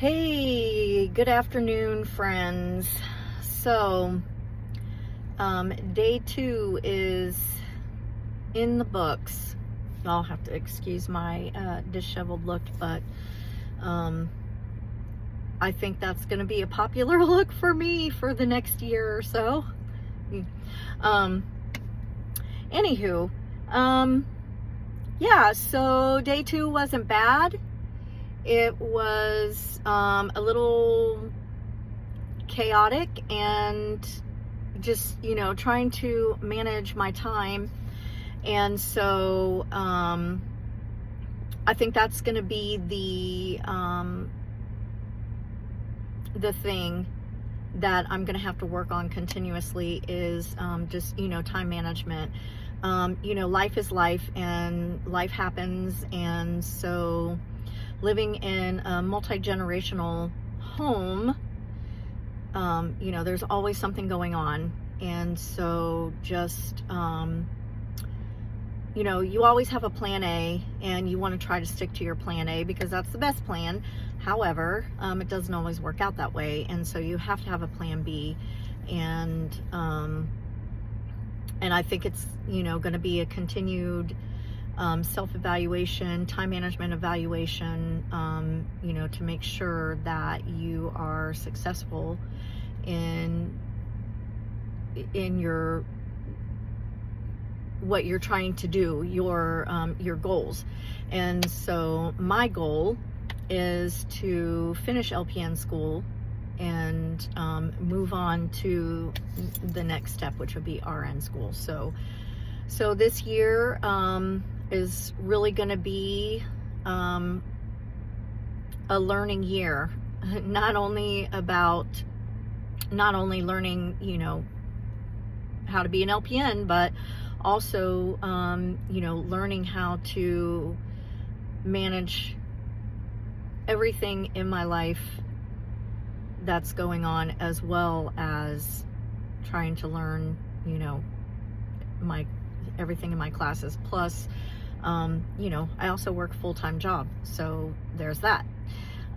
Hey, good afternoon, friends. So, day 2 is in the books. I'll have to excuse my disheveled look, but I think that's going to be a popular look for me for the next year or so. Um, Anywho, yeah, so day 2 wasn't bad. It was a little chaotic and just, trying to manage my time. And so I think that's going to be the thing that I'm going to have to work on continuously is just, time management. Life is life and life happens. And so living in a multi-generational home, there's always something going on. And so just, you always have a plan A and you want to try to stick to your plan A because that's the best plan. However, it doesn't always work out that way. And so you have to have a plan B. And I think it's, going to be a continued self-evaluation, time management evaluation, to make sure that you are successful in your what you're trying to do, your goals. And so my goal is to finish LPN school and move on to the next step, which would be RN school. So this year is really going to be a learning year, not only learning, how to be an LPN, but also, learning how to manage everything in my life that's going on, as well as trying to learn, everything in my classes. Plus, I also work a full-time job, so there's that.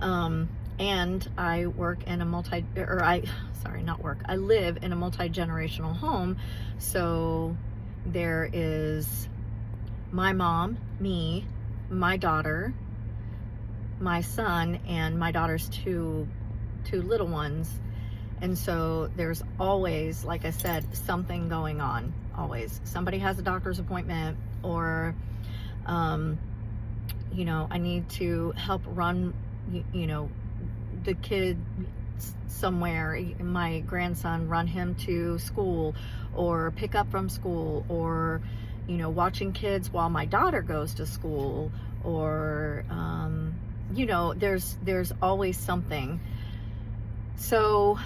And I work in I live in a multi-generational home. So there is my mom, me, my daughter, my son, and my daughter's two little ones. And so there's always, like I said, something going on. Always. Somebody has a doctor's appointment, or, I need to help run, the kid somewhere, my grandson, run him to school, or pick up from school, or, watching kids while my daughter goes to school, or, there's always something. So,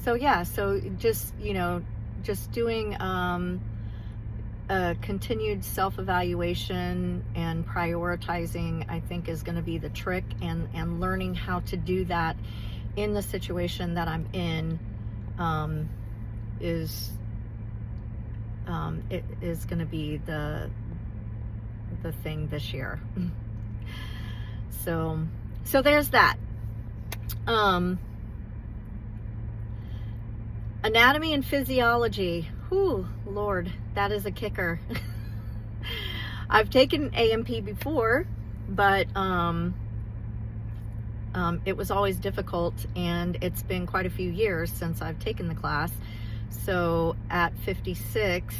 so just doing a continued self-evaluation and prioritizing, I think, is going to be the trick, and learning how to do that in the situation that I'm in is going to be the thing this year. So there's that. Anatomy and physiology. Whew, Lord, that is a kicker. I've taken A&P before, but it was always difficult, and it's been quite a few years since I've taken the class. So at 56,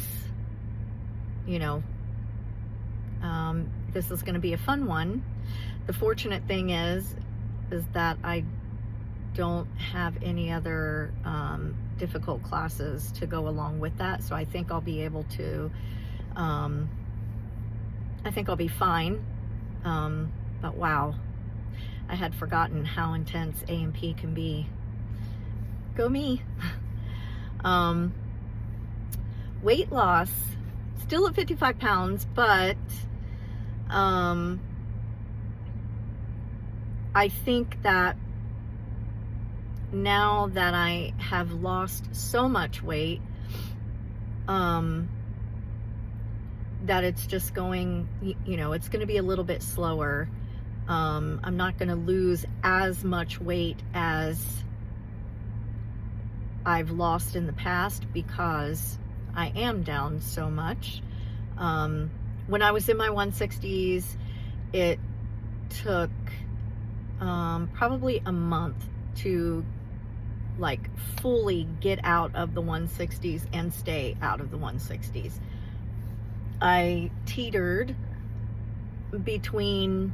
this is going to be a fun one. The fortunate thing is that I don't have any other difficult classes to go along with that. So I think I'll be able to, I think I'll be fine. But wow, I had forgotten how intense A&P can be. Go me. Weight loss, still at 55 pounds, but I think that now that I have lost so much weight, that it's just going, you know, it's going to be a little bit slower. I'm not going to lose as much weight as I've lost in the past because I am down so much. When I was in my 160s, it took probably a month to like fully get out of the 160s and stay out of the 160s. I teetered between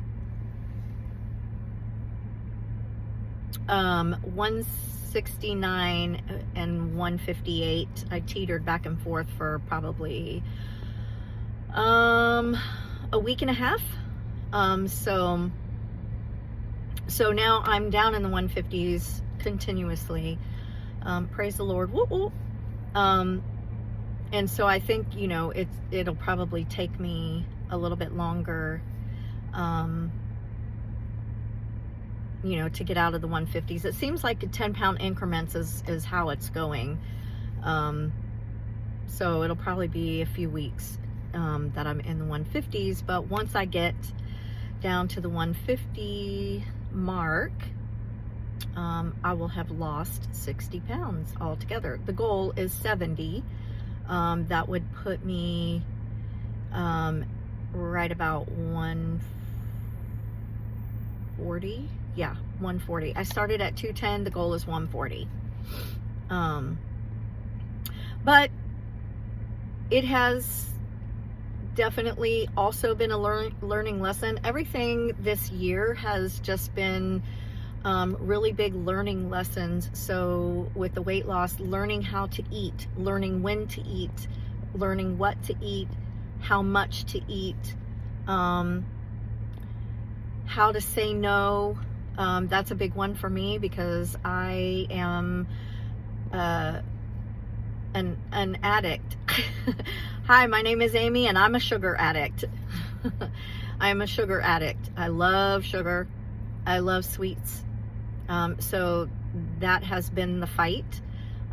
169 and 158. I teetered back and forth for probably a week and a half. So now I'm down in the 150s continuously. Praise the Lord. Woo woo. And so I think, you know, it'll probably take me a little bit longer, you know, to get out of the 150s. It seems like 10-pound increments is how it's going. So it'll probably be a few weeks that I'm in the 150s. But once I get down to the 150 mark, I will have lost 60 pounds altogether. The goal is 70. That would put me right about 140. Yeah, 140. I started at 210. The goal is 140. But it has definitely also been a learning lesson. Everything this year has just been really big learning lessons. So with the weight loss, learning how to eat, learning when to eat, learning what to eat, how much to eat, how to say no. That's a big one for me because I am an addict. Hi, my name is Amy and I'm a sugar addict. I am a sugar addict. I love sugar. I love sweets. So that has been the fight.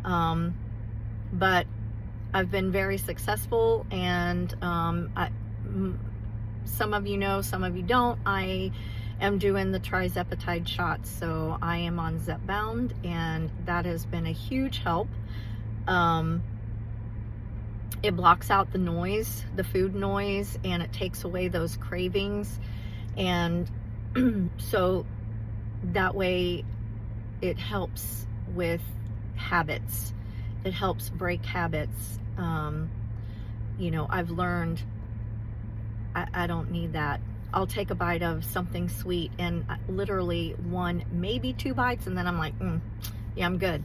But I've been very successful, and some of you know, some of you don't. I am doing the Trizepatide shots, so I am on Zepbound, and that has been a huge help. It blocks out the noise, the food noise, and it takes away those cravings. And so that way it helps with habits. It helps break habits. You know, I've learned I don't need that. I'll take a bite of something sweet, and literally one, maybe 2 bites, and then I'm like, yeah, I'm good.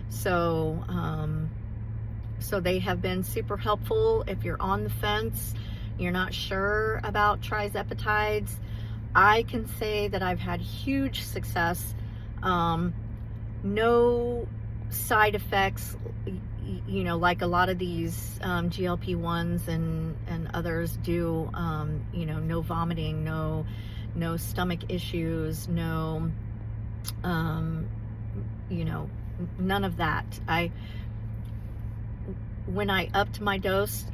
So, so they have been super helpful. If you're on the fence, you're not sure about Trizepatides, I can say that I've had huge success. No side effects, you know, like a lot of these GLP-1s and others do. You know, no vomiting, no stomach issues, no, you know, none of that. When I upped my dose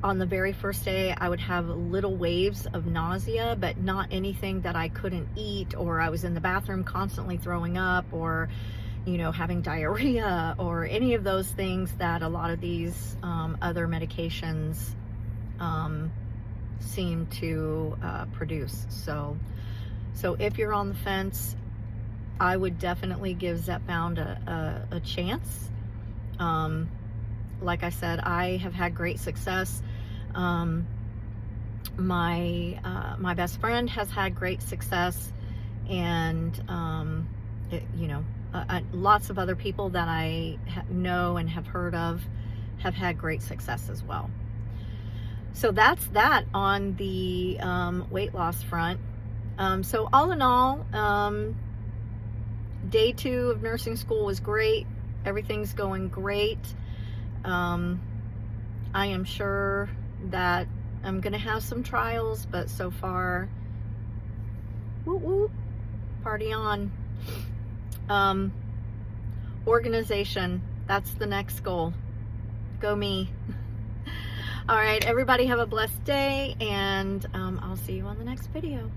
on the very first day, I would have little waves of nausea, but not anything that I couldn't eat, or I was in the bathroom constantly throwing up, or, you know, having diarrhea, or any of those things that a lot of these other medications seem to produce. So if you're on the fence, I would definitely give Zepbound a chance. Like I said, I have had great success. My best friend has had great success, and you know, lots of other people that I know and have heard of have had great success as well. So that's that on the weight loss front. So all in all, day 2 of nursing school was great. Everything's going great. I am sure that I'm gonna have some trials, but so far, woo woo, party on. Organization, that's the next goal. Go me. All right, everybody have a blessed day, and I'll see you on the next video.